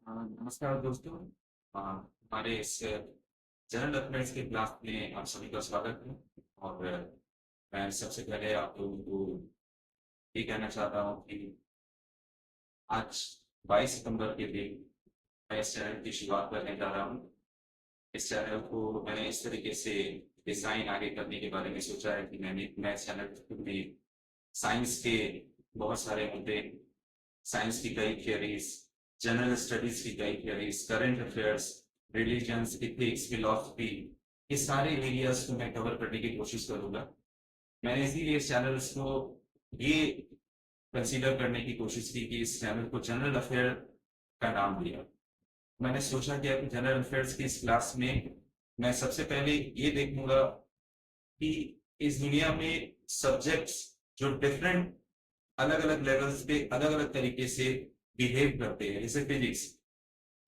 नमस्कार दोस्तों। हमारे इस जनरल अफेयर्स के क्लास में आप सभी का स्वागत है। और मैं सबसे पहले आप लोगों को ये कहना चाहता हूँ कि आज 22 सितंबर के दिन मैं इस चैनल की शुरुआत करने जा रहा हूँ। इस चैनल को मैंने इस तरीके से डिज़ाइन आगे करने के बारे में सोचा है कि मैं इस चैनल में साइंस के बहुत सारे मुद्दे, साइंस की कई थियरीज, जनरल स्टडीज की कई theories, current affairs, religions, ethics, philosophy, ये सारे एरियाज को मैं कवर करने की कोशिश करूंगा। मैंने इसीलिए इस चैनल्स को ये कंसीडर करने की कोशिश की कि इस चैनल को जनरल अफेयर का नाम दिया। मैंने सोचा कि अपनी जनरल अफेयर्स की इस क्लास में मैं सबसे पहले ये देखूंगा कि इस दुनिया में सब्जेक्ट्स जो डिफरेंट अलग अलग लेवल्स पे अलग अलग तरीके से बिहेव करते हैं, जैसे physics,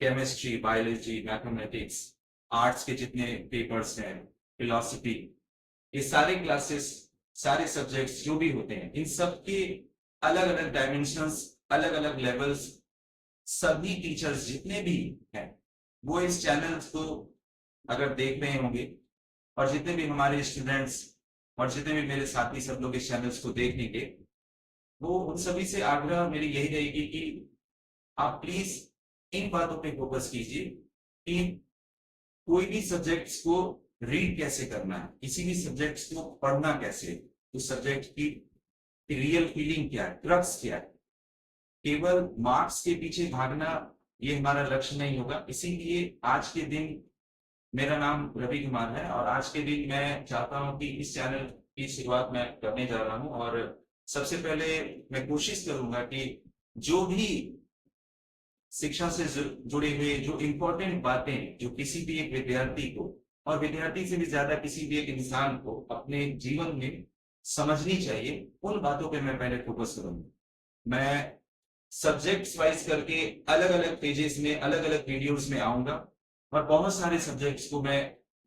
chemistry, biology, mathematics, arts के जितने पेपर्स हैं, फिलॉसफी, ये सारे क्लासेस, सारे सब्जेक्ट्स जो भी होते हैं, इन सब के अलग अलग डायमेंशंस, अलग अलग लेवल्स, सभी टीचर्स जितने भी हैं वो इस चैनल को अगर देख रहे होंगे, और जितने भी हमारे स्टूडेंट्स और जितने भी मेरे साथी सब लोग इस चैनल्स को देख लेंगे, वो उन सभी से आग्रह मेरी यही रहेगी कि आप प्लीज इन बातों पे फोकस कीजिए कि कोई भी सब्जेक्ट्स को रीड कैसे करना है, किसी भी सब्जेक्ट्स को पढ़ना कैसे, उस सब्जेक्ट की रियल फीलिंग क्या है, क्रक्स क्या है। केवल मार्क्स के पीछे भागना ये हमारा लक्ष्य नहीं होगा। इसीलिए आज के दिन, मेरा नाम रवि कुमार है और आज के दिन मैं चाहता हूं कि इस चैनल की शुरुआत मैं करने जा रहा हूं। और सबसे पहले मैं कोशिश करूंगा कि जो भी शिक्षा से जुड़े हुए जो इंपॉर्टेंट बातें जो किसी भी एक विद्यार्थी को, और विद्यार्थी से भी ज्यादा किसी भी एक इंसान को अपने जीवन में समझनी चाहिए, उन बातों पे मैं पहले फोकस करूंगा। मैं सब्जेक्ट्स वाइज करके अलग अलग पेजेस में अलग अलग वीडियोस में आऊंगा और बहुत सारे सब्जेक्ट्स को मैं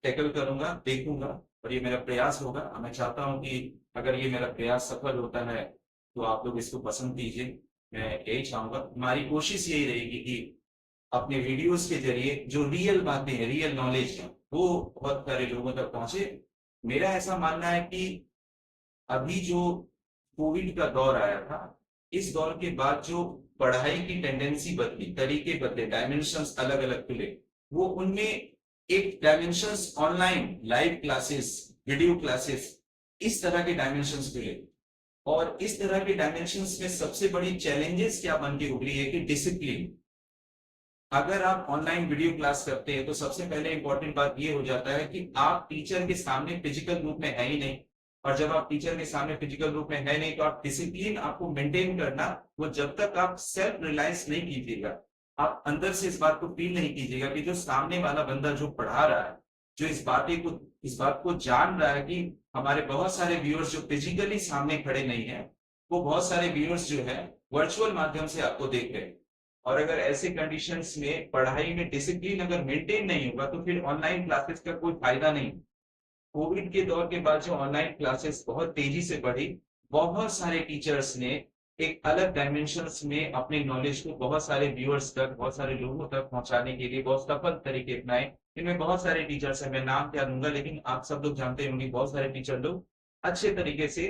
टैकल करूंगा, देखूंगा, और ये मेरा प्रयास होगा। मैं चाहता हूं कि अगर ये मेरा प्रयास सफल होता है तो आप लोग इसको पसंद कीजिए। मैं यही चाहूंगा, हमारी कोशिश यही रहेगी कि अपने वीडियोस के जरिए जो रियल बातें हैं, रियल नॉलेज है, वो बहुत सारे लोगों तक पहुंचे। मेरा ऐसा मानना है कि अभी जो कोविड का दौर आया था, इस दौर के बाद जो पढ़ाई की टेंडेंसी बदली, तरीके बदले, डायमेंशंस अलग अलग खुले, वो उनमें एक dimensions online live classes, video classes, इस तरह के डायमेंशंस खुले। और इस तरह के डायमेंशंस में सबसे बड़ी चैलेंजेस क्या बन के उभरी है कि डिसिप्लिन। अगर आप ऑनलाइन वीडियो क्लास करते हैं तो सबसे पहले इंपॉर्टेंट बात ये हो जाता है कि आप टीचर के सामने फिजिकल रूप में है ही नहीं। और जब आप टीचर के सामने फिजिकल रूप में है नहीं तो आप डिसिप्लिन आपको मेंटेन करना, वो जब तक आप सेल्फ रिलायंस नहीं कीजिएगा, आप अंदर से इस बात को फील नहीं कीजिएगा कि जो सामने वाला बंदा जो पढ़ा रहा है, जो इस बात को जान रहा है कि हमारे बहुत सारे व्यूअर्स जो फिजिकली सामने खड़े नहीं है, वो बहुत सारे व्यूअर्स जो है वर्चुअल माध्यम से आपको देख रहे हैं। और अगर ऐसे कंडीशंस में पढ़ाई में डिसिप्लिन अगर मेंटेन नहीं होगा तो फिर ऑनलाइन क्लासेस का कोई फायदा नहीं। कोविड के दौर के बाद जो ऑनलाइन क्लासेस बहुत तेजी से बढ़ी, बहुत सारे टीचर्स ने एक अलग डायमेंशंस में अपने नॉलेज को बहुत सारे व्यूअर्स तक, बहुत सारे लोगों तक पहुंचाने के लिए बहुत सफल तरीके अपनाए। इनमें बहुत सारे टीचर्स हैं, मैं नाम क्या लूंगा, लेकिन आप सब लोग जानते होंगे बहुत सारे टीचर लोग अच्छे तरीके से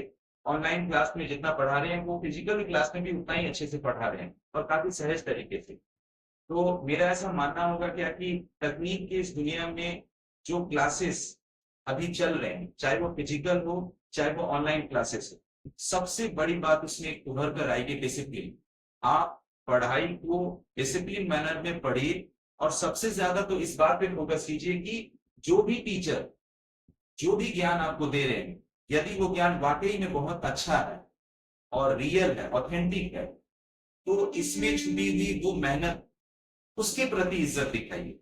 ऑनलाइन क्लास में जितना पढ़ा रहे हैं वो फिजिकल क्लास में भी उतना ही अच्छे से पढ़ा रहे हैं और काफी सहज तरीके से। तो मेरा ऐसा मानना होगा क्या कि तकनीक की इस दुनिया में जो क्लासेस अभी चल रहे हैं, चाहे वो फिजिकल हो चाहे वो ऑनलाइन क्लासेस हो, सबसे बड़ी बात उसमें उभर कर आएगी डिसिप्लिन। आप पढ़ाई को डिसिप्लिन मैनर में पढ़िए और सबसे ज्यादा तो इस बात पे फोकस कीजिए कि जो भी टीचर जो भी ज्ञान आपको दे रहे हैं, यदि वो ज्ञान वाकई में बहुत अच्छा है और रियल है, ऑथेंटिक है, तो इसमें छुपी हुई वो मेहनत, उसके प्रति इज्जत दिखाइए।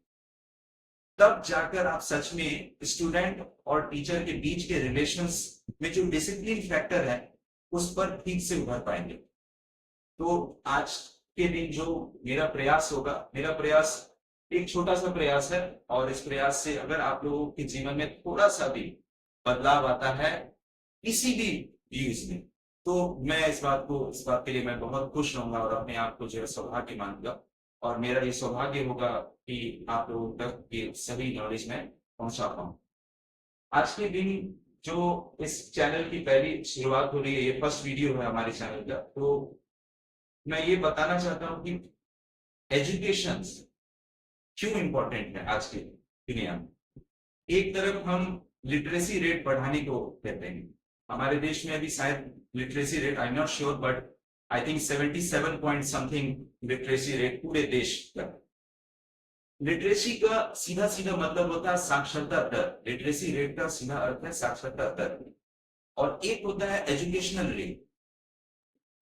तब जाकर आप सच में स्टूडेंट और टीचर के बीच के रिलेशंस में जो डिसिप्लिन फैक्टर है उस पर ठीक से उभर पाएंगे। तो आज के दिन जो मेरा प्रयास होगा, मेरा प्रयास एक छोटा सा प्रयास है, और इस प्रयास से अगर आप लोगों के जीवन में थोड़ा सा भी बदलाव आता है किसी भी व्यूज में, तो मैं इस बात के लिए मैं बहुत खुश रहूंगा और अपने आप को जो है सौभाग्य मानूंगा। और मेरा ये सौभाग्य होगा कि आप लोगों तक ये सभी नॉलेज मैं पहुंचा पाऊं। आज के दिन जो इस चैनल की पहली शुरुआत हो रही है, ये फर्स्ट वीडियो है हमारे चैनल का, तो मैं ये बताना चाहता हूं कि एजुकेशन क्यों इंपॉर्टेंट है आज की दुनिया में। एक तरफ हम लिटरेसी रेट बढ़ाने को कहते हैं, हमारे देश में अभी शायद literacy rate, I am not sure, but I think 77 point something literacy rate पूरे देश का। लिटरेसी का सीधा सीधा मतलब होता है साक्षरता दर। लिटरेसी रेट का सीधा अर्थ है साक्षरता दर। और एक होता है एजुकेशनल रेट।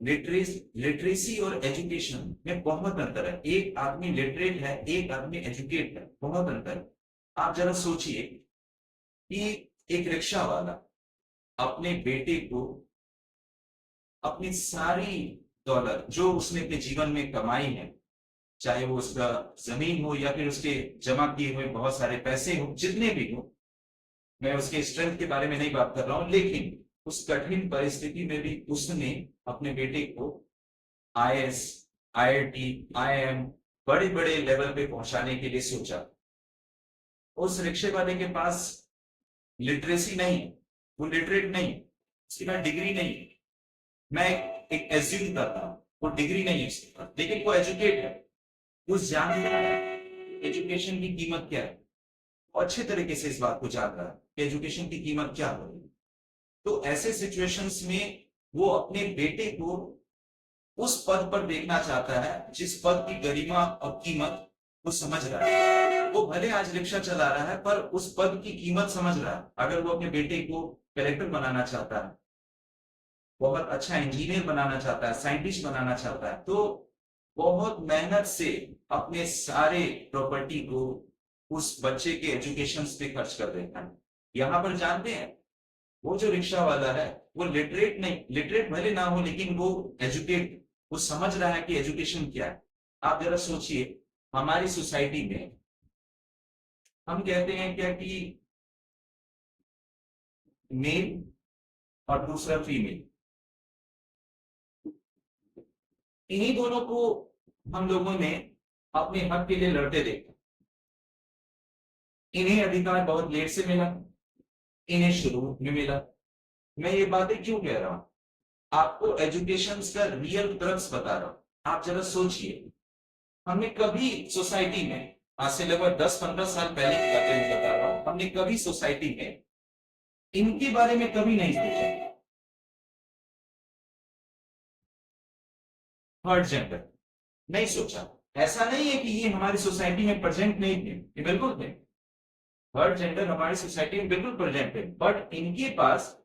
लिटरेसी और एजुकेशन में बहुत अंतर है। एक आदमी लिटरेट है, एक आदमी एजुकेट है, बहुत अंतर है। आप जरा सोचिए कि एक रिक्शा वाला अपने बेटे को अपनी सारी दौलत जो उसने अपने जीवन में कमाई है, चाहे वो उसका जमीन हो या फिर उसके जमा किए हुए बहुत सारे पैसे हो, जितने भी हो, मैं उसके स्ट्रेंथ के बारे में नहीं बात कर रहा हूं, लेकिन उस कठिन परिस्थिति में भी उसने अपने बेटे को आईएएस, आईआईटी, आईआईएम बड़े बड़े लेवल पे पहुंचाने के लिए सोचा। उस रिक्शे वाले के पास लिटरेसी नहीं, वो लिटरेट नहीं, उसके पास डिग्री नहीं, मैं एक एज्यूम करता हूं वो डिग्री नहीं है उसके पास, लेकिन वो एजुकेट है, वो जानता है एजुकेशन की कीमत क्या है, और अच्छे तरीके से इस बात को जान रहा है कि एजुकेशन की कीमत क्या है। तो ऐसे सिचुएशंस में वो अपने बेटे को उस पद पर देखना चाहता है जिस पद की गरिमा और कीमत वो समझ रहा है। वो भले आज रिक्शा चला रहा है, पर उस पद की कीमत समझ रहा है। अगर वो अपने बेटे को कलेक्टर बनाना चाहता है, बहुत अच्छा इंजीनियर बनाना चाहता है, साइंटिस्ट बनाना चाहता है, तो बहुत मेहनत से अपने सारे प्रॉपर्टी को उस बच्चे के एजुकेशन पे खर्च कर देता है। यहां पर जानते हैं, वो जो रिक्शा वाला है वो लिटरेट नहीं, लिटरेट भले ना हो, लेकिन वो एजुकेट, वो समझ रहा है कि एजुकेशन क्या है। आप जरा सोचिए, हमारी सोसाइटी में हम कहते हैं क्या कि मेल और दूसरा फीमेल, इन्हीं दोनों को हम लोगों ने अपने हक के लिए लड़ते देखा। इन्हें अधिकार बहुत लेट से मिला, इन्हें शुरू में मिला। मैं ये बातें क्यों कह रहा हूं, आपको एजुकेशन का रियल क्रक्स बता रहा हूं। आप जरा सोचिए, हमने कभी सोसाइटी में, आज से लगभग 10-15 साल पहले की बातें मैं बता रहा हूं, हमने कभी सोसाइटी में इनके बारे में कभी नहीं सोचा। थर्ड जेंडर नहीं सोचा। ऐसा नहीं है कि ये हमारी सोसाइटी में प्रेजेंट नहीं थे, ये बिल्कुल थे। थर्ड जेंडर हमारी सोसाइटी में बिल्कुल प्रेजेंट है, बट इनके पास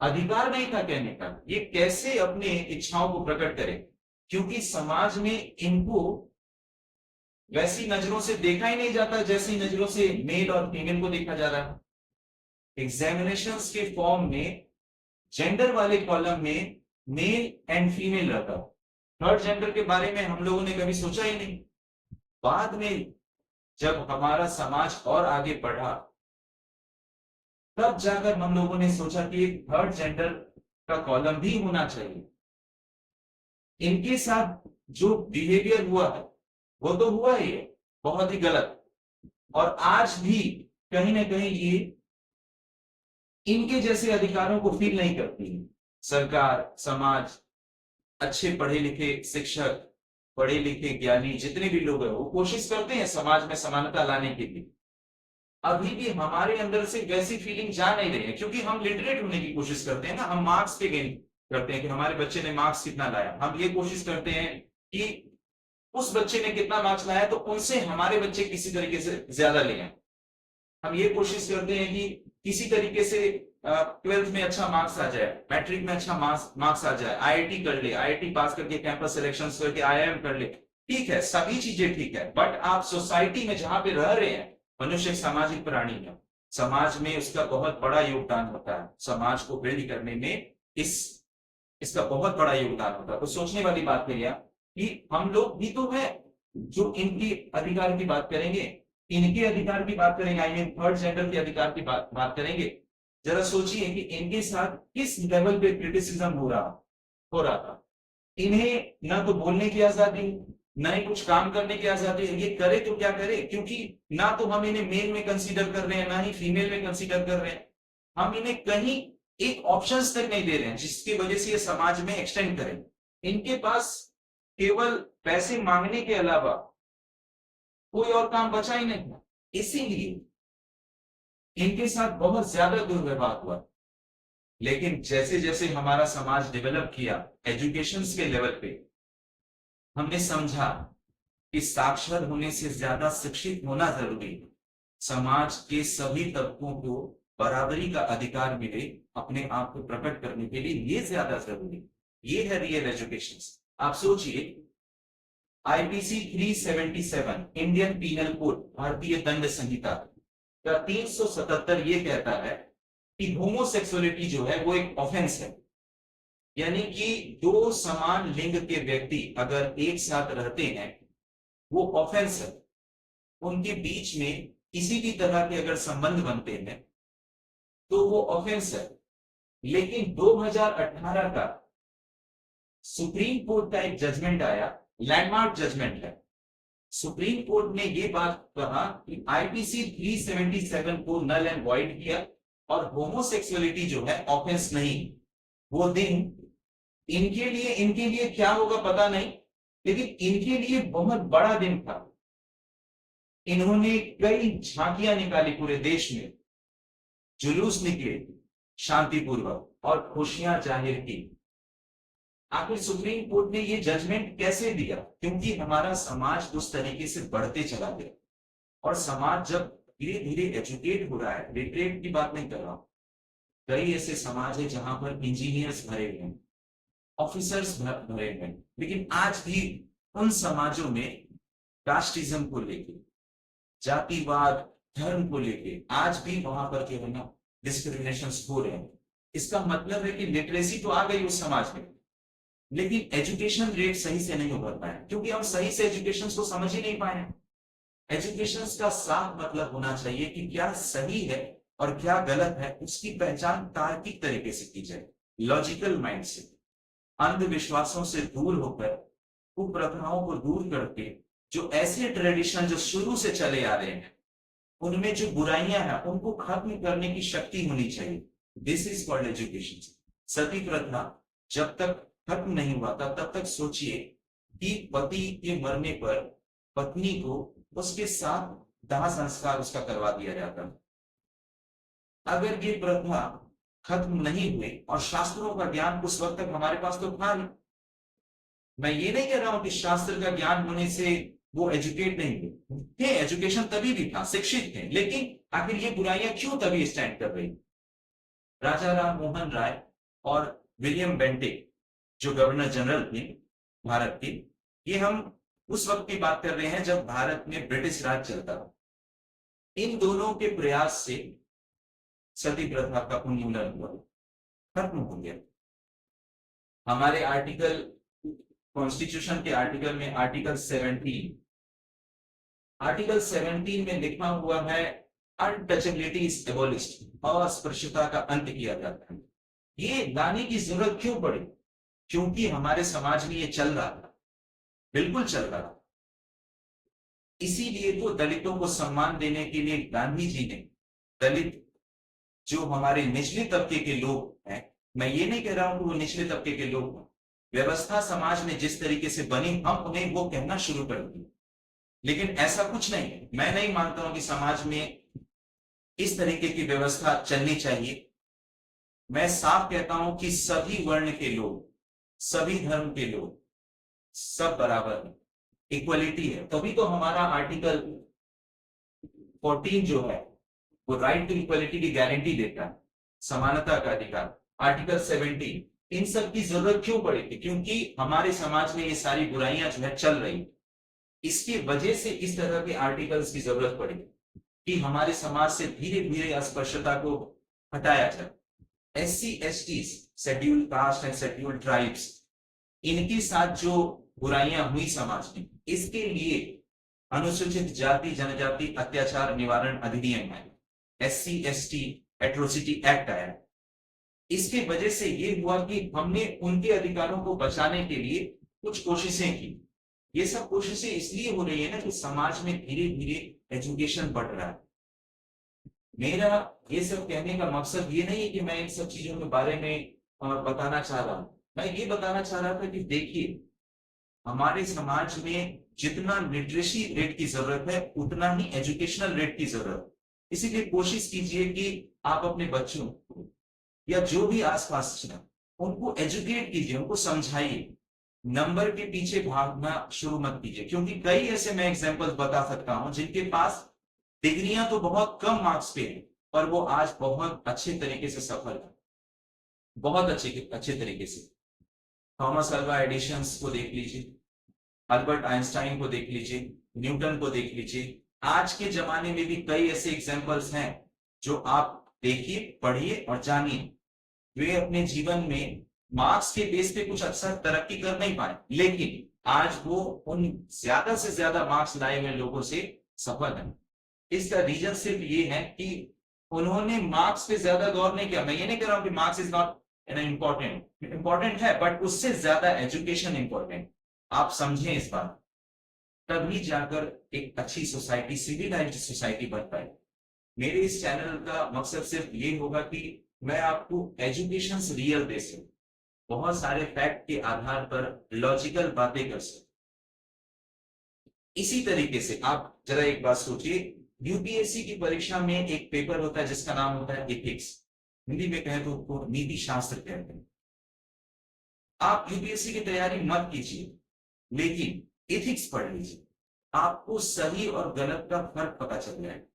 अधिकार नहीं था कहने का ये कैसे अपने इच्छाओं को प्रकट करें, क्योंकि समाज में इनको वैसी नजरों से देखा ही नहीं जाता जैसी नजरों से मेल और फीमेल को देखा जा रहा है। एग्जामिनेशंस के फॉर्म में जेंडर वाले कॉलम में मेल एंड फीमेल रहता, थर्ड जेंडर के बारे में हम लोगों ने कभी सोचा ही नहीं। बाद में जब हमारा समाज और आगे बढ़ा, तब जाकर हम लोगों ने सोचा कि एक थर्ड जेंडर का कॉलम भी होना चाहिए। इनके साथ जो बिहेवियर हुआ है वो तो हुआ ही है, बहुत ही गलत। और आज भी कहीं ना कहीं ये इनके जैसे अधिकारों को फील नहीं करती है। सरकार, समाज, अच्छे पढ़े लिखे शिक्षक, पढ़े लिखे ज्ञानी जितने भी लोग हैं वो कोशिश करते हैं समाज में समानता लाने के लिए। अभी भी हमारे अंदर से वैसी फीलिंग जा नहीं रही है, क्योंकि हम लिटरेट होने की कोशिश करते हैं ना। हम मार्क्स पे गेन करते हैं कि हमारे बच्चे ने मार्क्स कितना लाया। हम ये कोशिश करते हैं कि उस बच्चे ने कितना मार्क्स लाया तो उनसे हमारे बच्चे किसी तरीके से ज्यादा ले आए। हम ये कोशिश करते हैं कि किसी तरीके से 12th में अच्छा मार्क्स आ जाए, मैट्रिक में अच्छा मार्क्स आ जाए, आईआईटी कर ले, आईआईटी पास करके कैंपस सिलेक्शन करके आईआईएम कर ले। ठीक है, सभी चीजें ठीक है, बट आप सोसाइटी में जहां पे रह रहे हैं, मनुष्य एक सामाजिक प्राणी है, समाज में उसका बहुत बड़ा योगदान होता है। समाज को बिल्ड करने में इसका बहुत बड़ा योगदान होता है। तो सोचने वाली बात है कि हम लोग भी तो है जो इनकी अधिकार की बात करेंगे, इनके अधिकार की बात करेंगे, आई मीन थर्ड जेंडर के अधिकार की बात करेंगे। जरा सोचिए कि इनके साथ किस लेवल पे क्रिटिसिज्म हो रहा था। इन्हें ना तो बोलने की आजादी, ना ही कुछ काम करने की आजादी है। ये करे तो क्या करे, क्योंकि ना तो हम इन्हें मेल में कंसीडर कर रहे हैं, ना ही फीमेल में कंसीडर कर रहे हैं। हम इन्हें कहीं एक ऑप्शंस तक नहीं दे रहे हैं जिसकी वजह से ये समाज में एक्सटेंड करें। इनके पास केवल पैसे मांगने के अलावा कोई और काम बचा ही नहीं। इसीलिए इनके साथ बहुत ज्यादा दुर्व्यवहार हुआ। लेकिन जैसे जैसे हमारा समाज डेवलप किया एजुकेशन के लेवल पे, हमने समझा कि साक्षर होने से ज्यादा शिक्षित होना जरूरी है। समाज के सभी तबकों को बराबरी का अधिकार मिले अपने आप को प्रकट करने के लिए, ये ज्यादा जरूरी। ये है रियल एजुकेशन। आप सोचिए, आईपीसी 377 इंडियन पीनल कोड, भारतीय दंड संहिता का 377 ये कहता है कि होमोसेक्सुअलिटी जो है वो एक ऑफेंस है। यानी कि दो समान लिंग के व्यक्ति अगर एक साथ रहते हैं वो ऑफेंस है। उनके बीच में किसी भी तरह के अगर संबंध बनते हैं तो वो ऑफेंस है। लेकिन 2018 का सुप्रीम कोर्ट का एक जजमेंट आया, लैंडमार्क जजमेंट है। सुप्रीम कोर्ट ने ये बात कहा कि आईपीसी 377 को नल एंड वॉइड किया और होमोसेक्सुअलिटी जो है ऑफेंस नहीं। वो दिन इनके लिए क्या होगा पता नहीं, लेकिन इनके लिए बहुत बड़ा दिन था। इन्होंने कई झांकियां निकाली पूरे देश में, जुलूस निकले शांतिपूर्वक और खुशियां जाहिर की। आखिर सुप्रीम कोर्ट ने ये जजमेंट कैसे दिया? क्योंकि हमारा समाज उस तरीके से बढ़ते चला गया। और समाज जब धीरे धीरे एजुकेट हो रहा है, लिटरेट की बात नहीं कर रहा, कई ऐसे समाज है जहां पर इंजीनियर्स भरे हुए हैं, ऑफिसर्स भरे हुए हैं, लेकिन आज भी उन समाजों में कास्टिज्म को लेके, जातिवाद, धर्म को लेके आज भी वहां पर क्या है ना, डिस्क्रिमिनेशन हो रहे हैं। इसका मतलब है कि लिटरेसी तो आ गई उस समाज में, लेकिन एजुकेशन रेट सही से नहीं उभर पाए, क्योंकि हम सही से एजुकेशन को समझ ही नहीं पाए। एजुकेशन का साफ मतलब होना चाहिए कि क्या सही है और क्या गलत है, उसकी पहचान तार्किक तरीके से की जाए, लॉजिकल माइंड से, अंधविश्वासों से दूर होकर, कुप्रथाओं को दूर करके, जो ऐसे ट्रेडिशन जो शुरू से चले आ रहे हैं उनमें जो बुराइयां हैं उनको खत्म करने की शक्ति होनी चाहिए। This is called education. सती प्रथा जब तक खत्म नहीं हुआ था तब तक सोचिए कि पति के मरने पर पत्नी को उसके साथ दाह संस्कार उसका करवा दिया जाता। अगर ये प्रथा खत्म नहीं हुई और शास्त्रों का ज्ञान उस वक्त तक हमारे पास तो था नहीं। मैं ये नहीं कह रहा हूं कि शास्त्र का ज्ञान होने से वो एजुकेट नहीं हुए, एजुकेशन तभी भी था, शिक्षित थे, लेकिन आखिर ये बुराइयां क्यों तभी स्टैंड कर रही? राजा राम मोहन राय और विलियम बेंटिक जो गवर्नर जनरल थे भारत के, ये हम उस वक्त की बात कर रहे हैं जब भारत में ब्रिटिश राज चलता था। इन दोनों के प्रयास से सती प्रथा का उन्मूलन हुआ, खत्म हो गया। हमारे आर्टिकल, कॉन्स्टिट्यूशन के आर्टिकल में आर्टिकल 17 में लिखा हुआ है अनटचेबिलिटी इज एबोलिश्ड, अस्पृश्यता का अंत किया जाता है। ये लाने की जरूरत क्यों पड़ी? क्योंकि हमारे समाज में ये चल रहा था, बिल्कुल चल रहा था। इसीलिए तो दलितों को सम्मान देने के लिए गांधी जी ने दलित जो हमारे निचले तबके के लोग हैं, मैं ये नहीं कह रहा हूं कि वो निचले तबके के लोग हैं, व्यवस्था समाज में जिस तरीके से बनी हम उन्हें वो कहना शुरू कर दिए। लेकिन ऐसा कुछ नहीं है। मैं नहीं मानता हूं कि समाज में इस तरीके की व्यवस्था चलनी चाहिए। मैं साफ कहता हूं कि सभी वर्ण के लोग, सभी धर्म के लोग सब बराबर है, इक्वलिटी है। तभी तो हमारा आर्टिकल 14 जो है वो राइट टू इक्वलिटी की गारंटी देता है, समानता का अधिकार। आर्टिकल 17, इन सब की जरूरत क्यों पड़ी थी? क्योंकि हमारे समाज में ये सारी बुराइयां जो है चल रही, इसकी वजह से इस तरह के आर्टिकल्स की जरूरत पड़ी कि हमारे समाज से धीरे धीरे अस्पृश्यता को हटाया जाए। SC STs, scheduled caste and scheduled tribes, इनके साथ जो बुराइयां हुई समाज में, इसके लिए अनुसूचित जाति जनजाति अत्याचार निवारण अधिनियम है, SC ST एट्रोसिटी एक्ट आया। इसकी वजह से ये हुआ कि हमने उनके अधिकारों को बचाने के लिए कुछ कोशिशें की। ये सब कोशिशें इसलिए हो रही है ना कि समाज में धीरे धीरे एजुकेशन बढ़ रहा है। मेरा ये सब कहने का मकसद ये नहीं है कि मैं इन सब चीजों के बारे में बताना चाह रहा हूँ। मैं ये बताना चाह रहा था कि देखिए, हमारे समाज में जितना लिटरेसी रेट की जरूरत है उतना ही एजुकेशनल रेट की जरूरत है। इसीलिए कोशिश कीजिए कि आप अपने बच्चों को या जो भी आसपास हैं उनको एजुकेट कीजिए, उनको समझाइए। नंबर के पीछे भागना शुरू मत कीजिए, क्योंकि कई ऐसे मैं एग्जांपल्स बता सकता हूं जिनके पास डिग्रियां तो बहुत कम मार्क्स पे है, पर वो आज बहुत अच्छे तरीके से सफल है, बहुत अच्छे अच्छे तरीके से। थॉमस अल्वा एडिशन को देख लीजिए, अल्बर्ट आइंस्टाइन को देख लीजिए, न्यूटन को देख लीजिए। आज के जमाने में भी कई ऐसे एग्जाम्पल्स हैं जो आप देखिए, पढ़िए और जानिए। वे अपने जीवन में मार्क्स के बेस पे कुछ अच्छा तरक्की कर नहीं पाए, लेकिन आज वो उन ज्यादा से ज्यादा मार्क्स लाए हुए लोगों से सफल है। इसका रीजन सिर्फ ये है कि उन्होंने मार्क्स पे ज्यादा गौर नहीं किया। मैं ये नहीं कह रहा हूं कि marks is not important, important है, बट उससे ज्यादा एजुकेशन इंपॉर्टेंट। आप समझें इस बात, तभी जाकर एक अच्छी सोसाइटी, सिविलाइज्ड सोसाइटी बन पाए। मेरे इस चैनल का मकसद सिर्फ ये होगा कि मैं आपको एजुकेशन रियल दे सकूं, बहुत सारे फैक्ट के आधार पर लॉजिकल बातें कर सकूं। इसी तरीके से आप जरा एक बात सोचिए, यूपीएससी की परीक्षा में एक पेपर होता है जिसका नाम होता है एथिक्स, हिंदी में कहें तो उसको नीति शास्त्र कहते हैं। आप यूपीएससी की तैयारी मत कीजिए, लेकिन एथिक्स पढ़ लीजिए, आपको सही और गलत का फर्क पता चल जाएगा।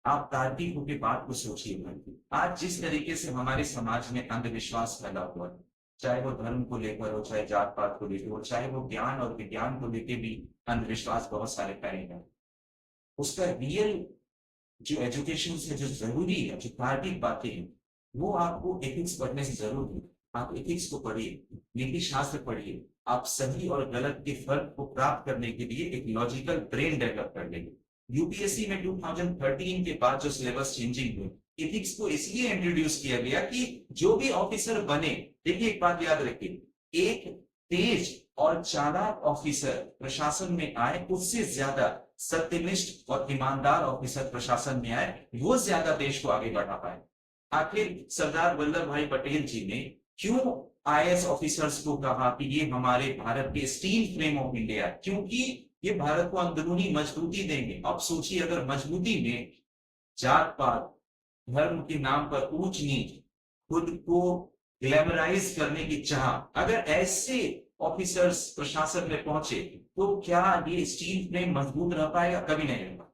आप तार्किक होकर बात को सोचिए। आज जिस तरीके से हमारे समाज में अंधविश्वास फैला हुआ है, चाहे वो धर्म को लेकर हो, चाहे जात पात को लेकर हो, चाहे वो ज्ञान और विज्ञान को लेकर भी अंधविश्वास बहुत सारे फैले हैं, उसका रियल जो एजुकेशन से जो जरूरी है, जो तार्किक बातें हैं, वो आपको एथिक्स पढ़ने से जरूर है। आप एथिक्स को पढ़िए, नीति शास्त्र पढ़िए, आप सही और गलत के फर्क को प्राप्त करने के लिए एक लॉजिकल ब्रेन डेवलप कर लेंगे। यूपीएससी में 2013 के बाद जो सिलेबस चेंजिंग हुई, एथिक्स को इसलिए इंट्रोड्यूस किया गया कि जो भी ऑफिसर बने, देखिए एक बात याद रखिए, एक तेज और चालाक ऑफिसर प्रशासन में आए, उससे ज्यादा सत्यनिष्ठ और ईमानदार ऑफिसर प्रशासन में आए, वो ज्यादा देश को आगे बढ़ा पाए। आखिर सरदार वल्लभ भाई पटेल जी ने क्यों आईएएस ऑफिसर्स को कहा कि ये हमारे भारत के स्टील फ्रेम ऑफ इंडिया, क्योंकि ये भारत को अंदरूनी मजबूती देंगे। अब सोचिए, अगर मजबूती में जात पात, धर्म के नाम पर ऊंच नीच, खुद को ग्लैमराइज करने की चाह, अगर ऐसे ऑफिसर्स प्रशासन में पहुंचे, तो क्या ये स्टील फ्रेम मजबूत रह पाएगा? कभी नहीं रहेगा।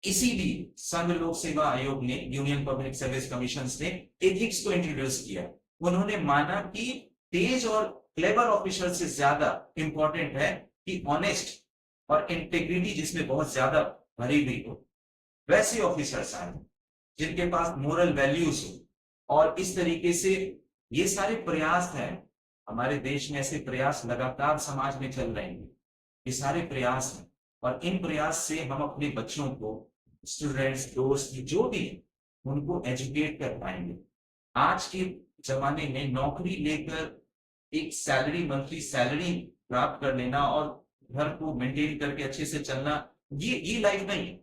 इसीलिए संघ लोक सेवा आयोग ने, यूनियन पब्लिक सर्विस कमीशन ने एथिक्स को इंट्रोड्यूस किया। उन्होंने माना कि तेज और क्लेवर ऑफिसर से ज्यादा इंपॉर्टेंट है कि ऑनेस्ट और इंटेग्रिटी जिसमें बहुत ज्यादा भरी हुई हो, वैसे ऑफिसर्स आए जिनके पास मोरल वैल्यूज हो। और इस तरीके से ये सारे प्रयास हैं, हमारे देश में ऐसे प्रयास लगातार समाज में चल रहे हैं। ये सारे प्रयास हैं, और इन प्रयास से हम अपने बच्चों को, स्टूडेंट्स, दोस्त जो भी, उनको एजुकेट कर पाएंगे। आज के जमाने में नौकरी लेकर एक सैलरी, मंथली सैलरी प्राप्त कर लेना और घर को मेंटेन करके अच्छे से चलना, ये लाइफ नहीं है।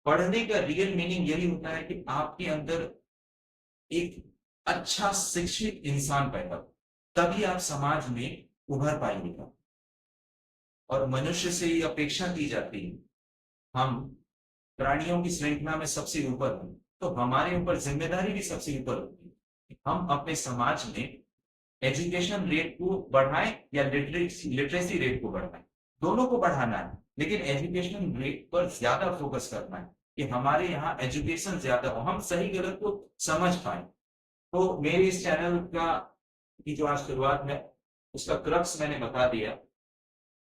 पढ़ने का रियल मीनिंग यही होता है कि आपके अंदर एक अच्छा शिक्षित इंसान पैदा हो, तभी आप समाज में उभर पाएंगे। और मनुष्य से ये अपेक्षा की जाती है, हम प्राणियों की श्रृंखला में सबसे ऊपर हैं, तो हमारे ऊपर जिम्मेदारी भी सबसे ऊपर होती है। हम अपने समाज में एजुकेशन रेट को बढ़ाएं या लिटरेसी रेट को बढ़ाएं, दोनों को बढ़ाना है, लेकिन एजुकेशन रेट पर ज्यादा फोकस करना है कि हमारे यहाँ एजुकेशन ज्यादा हो, हम सही गलत को समझ पाए। तो मेरे इस चैनल का की जो आज शुरुआत है, उसका क्रक्स मैंने बता दिया।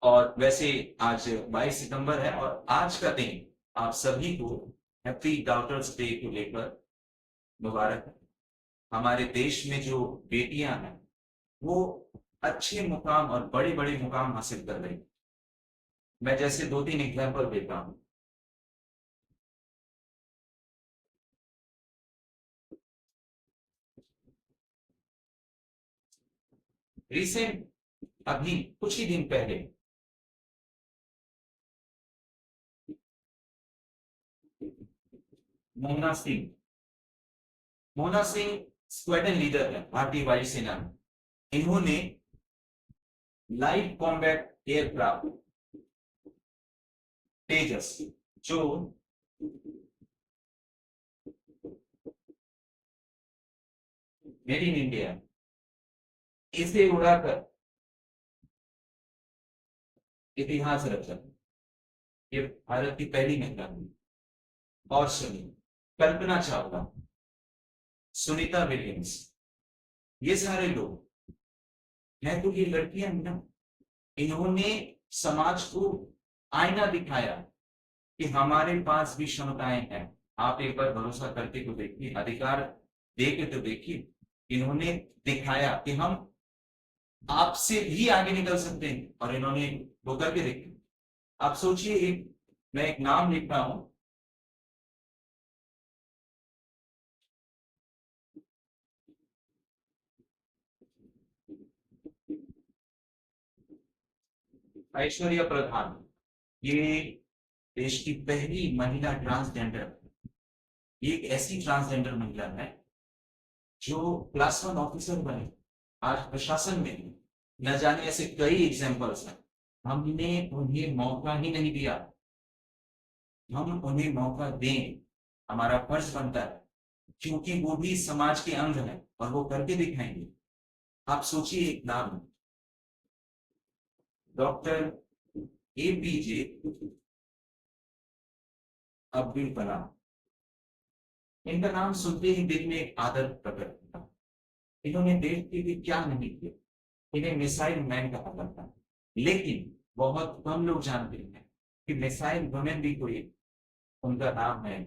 और वैसे आज 22 सितंबर है, और आज का दिन आप सभी को हैप्पी डॉटर्स डे को लेकर मुबारक है। हमारे देश में जो बेटियां हैं, वो अच्छे मुकाम और बड़े बड़े मुकाम हासिल कर रही हैं। मैं जैसे दो तीन एग्जाम्पल देता हूं। रिसेंट, अभी कुछ ही दिन पहले मोहना सिंह। मोहना सिंह स्क्वाड्रन लीडर है भारतीय वायुसेना में। इन्होंने लाइट कॉम्बैट एयरक्राफ्ट तेजस, जो मेड इन इंडिया, इसे उड़ाकर इतिहास रचा। ये भारत की पहली महिला थी। और सुनिए, कल्पना चावला, सुनीता विलियम्स, ये सारे लोग हैं तो ये लड़कियां हैं ना। इन्होंने समाज को आईना दिखाया कि हमारे पास भी क्षमताएं हैं। आप एक बार भरोसा करके तो देखिए, अधिकार दे के तो देखिए। इन्होंने दिखाया कि हम आपसे भी आगे निकल सकते हैं, और इन्होंने वो करके देखी। आप सोचिए, मैं एक नाम लिख रहा हूं, ऐश्वर्या प्रधान। ये देश की पहली महिला ट्रांसजेंडर, ये एक ऐसी ट्रांसजेंडर महिला है जो क्लास 1 ऑफिसर बने, आज प्रशासन में। न जाने ऐसे कई एग्जांपल्स हैं। हमने उन्हें मौका ही नहीं दिया। हम उन्हें मौका दें, हमारा फर्ज बनता है, क्योंकि वो भी समाज के अंग है और वो करके दिखाएंगे। आप सोचिए, एक नाम, डॉक्टर एपीजे अब्दुल कलाम। इनका नाम सुनते ही दिल में एक आदर प्रकट होता। इन्होंने देश के लिए क्या नहीं किया। इन्हें मिसाइल मैन कहा जाता है, लेकिन बहुत कम लोग जानते हैं कि मिसाइल वुमेन भी कोई उनका नाम है।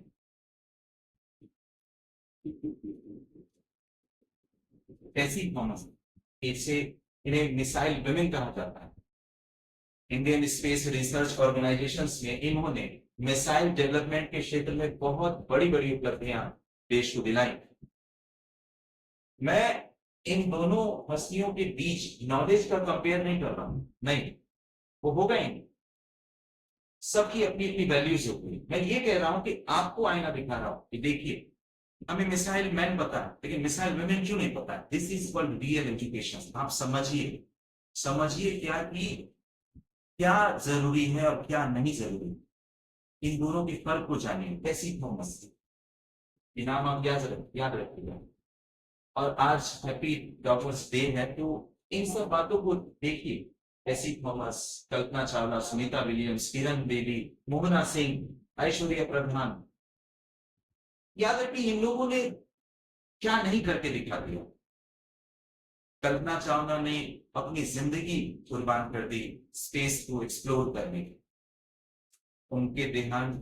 टेसी थॉमस, इसे इन्हें मिसाइल वुमेन कहा जाता है। इंडियन स्पेस रिसर्च ऑर्गेनाइजेशन में इन्होंने मिसाइल डेवलपमेंट के क्षेत्र में बहुत बड़ी बड़ी उपलब्धियां देश को दिलाई। मैं इन दोनों हस्तियों के बीच नॉलेज का कंपेयर नहीं कर रहा हूं, नहीं, वो होगा ही नहीं। सबकी अपनी अपनी वैल्यूज होती है। मैं ये कह रहा हूं कि आपको आईना दिखा रहा हूं कि देखिए, हमें मिसाइल मैन पता है, लेकिन मिसाइल वुमेन क्यों नहीं पता है। This is called real education. आप समझिए, समझिए क्या जरूरी है और क्या नहीं जरूरी। इन दोनों के फर्क को जानिए। टेसी थॉमस, ये नाम आप याद रखिएगा। और आज हैप्पी डॉक्टर्स डे है, तो इन सब बातों को देखिए। टेसी थॉमस, कल्पना चावला, सुनीता विलियम्स, किरण बेदी, मोहना सिंह, ऐश्वर्या प्रधान, याद रखिए इन लोगों ने क्या नहीं करके दिखा दिया। कल्पना चावला ने अपनी जिंदगी कुर्बान कर दी स्पेस को एक्सप्लोर करने की। उनके देहांत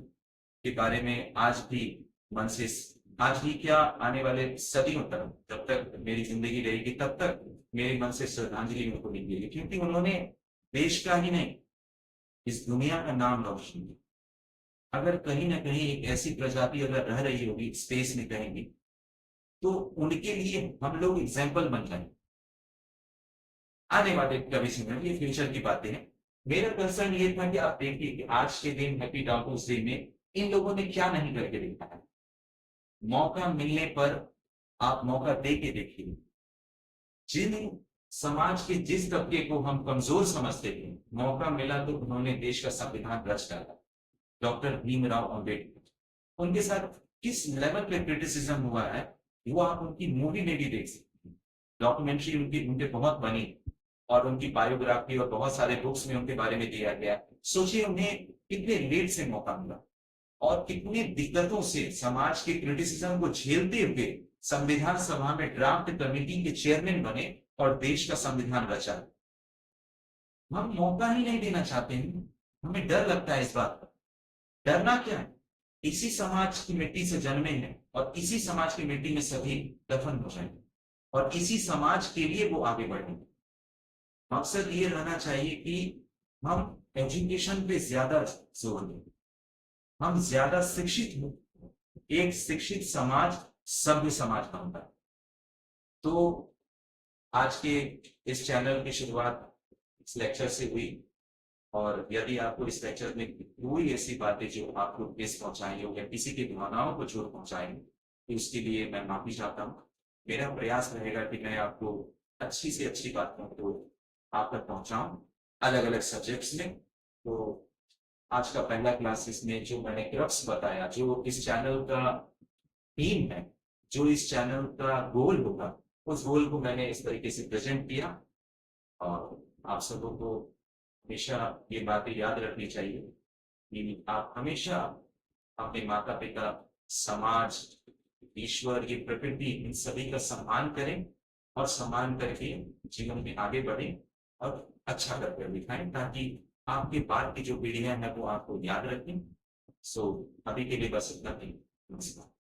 के बारे में आज भी मन से, आज भी क्या, आने वाले सदियों तक, जब तक मेरी जिंदगी रहेगी तब तक मेरे मन से श्रद्धांजलि उनको मिलेगी, क्योंकि उन्होंने देश का ही नहीं, इस दुनिया का नाम रोशन किया। अगर कहीं ना कहीं एक ऐसी प्रजाति अगर रह रही होगी स्पेस में कहेंगी, तो उनके लिए हम लोग एग्जाम्पल बन जाए। आने वाले भविष्य में, ये फ्यूचर की बातें हैं। मेरा कंसर्न ये था कि आप देखिए कि आज के दिन हैप्पी डॉक्टर्स डे में इन लोगों ने क्या नहीं करके दिखाया। मौका मिलने पर आप मौका दे के देखिए। जिन समाज के जिस तबके को हम कमजोर समझते थे, मौका मिला तो उन्होंने देश का संविधान रच डाला। डॉक्टर भीमराव अंबेडकर, उनके साथ किस लेवल पे क्रिटिसिज्म हुआ है वो आप उनकी मूवी में भी देख सकते हैं। डॉक्यूमेंट्री उनकी उनके बहुत बनी, और उनकी बायोग्राफी और बहुत सारे बुक्स में उनके बारे में दिया गया। सोचिए उन्हें कितने लेट से मौका मिला और कितनी दिक्कतों से समाज के क्रिटिसिज्म को झेलते हुए संविधान सभा में ड्राफ्ट कमेटी के चेयरमैन बने और देश का संविधान रचा। हम मौका ही नहीं देना चाहते हैं, हमें डर लगता है इस बात का। डरना क्या है, इसी समाज की मिट्टी से जन्मे हैं और इसी समाज की मिट्टी में सभी दफन हो जाएंगे, और इसी समाज के लिए वो आगे बढ़ेंगे। मकसद ये रहना चाहिए कि हम एजुकेशन पे ज्यादा जोर दें, हम ज्यादा शिक्षित हो। एक शिक्षित समाज सभ्य समाज बनता है। तो आज के इस चैनल की शुरुआत इस लेक्चर से हुई। और यदि आपको इस लेक्चर में कोई ऐसी बातें जो आपको ठेस पहुंचाई हो या किसी की भावनाओं को चोट पहुंचाई तो उसके लिए मैं माफी चाहता हूँ। मेरा प्रयास रहेगा कि मैं आपको अच्छी से अच्छी बातों को आप तक पहुंचाऊं अलग अलग सब्जेक्ट्स में। तो आज का पहला क्लास इसमें जो मैंने क्रक्स बताया, जो इस चैनल का थीम है, जो इस चैनल का गोल होगा, उस गोल को मैंने इस तरीके से प्रेजेंट किया। और आप सबों को हमेशा ये बातें याद रखनी चाहिए कि आप हमेशा अपने माता पिता, समाज, ईश्वर, ये प्रकृति, इन सभी का सम्मान करें और सम्मान करके जीवन में आगे बढ़ें और अच्छा करके दिखाएं ताकि आपके बाद की जो पीढ़ियां हैं वो आपको याद रखें। सो अभी के लिए बस इतना ही। नमस्कार।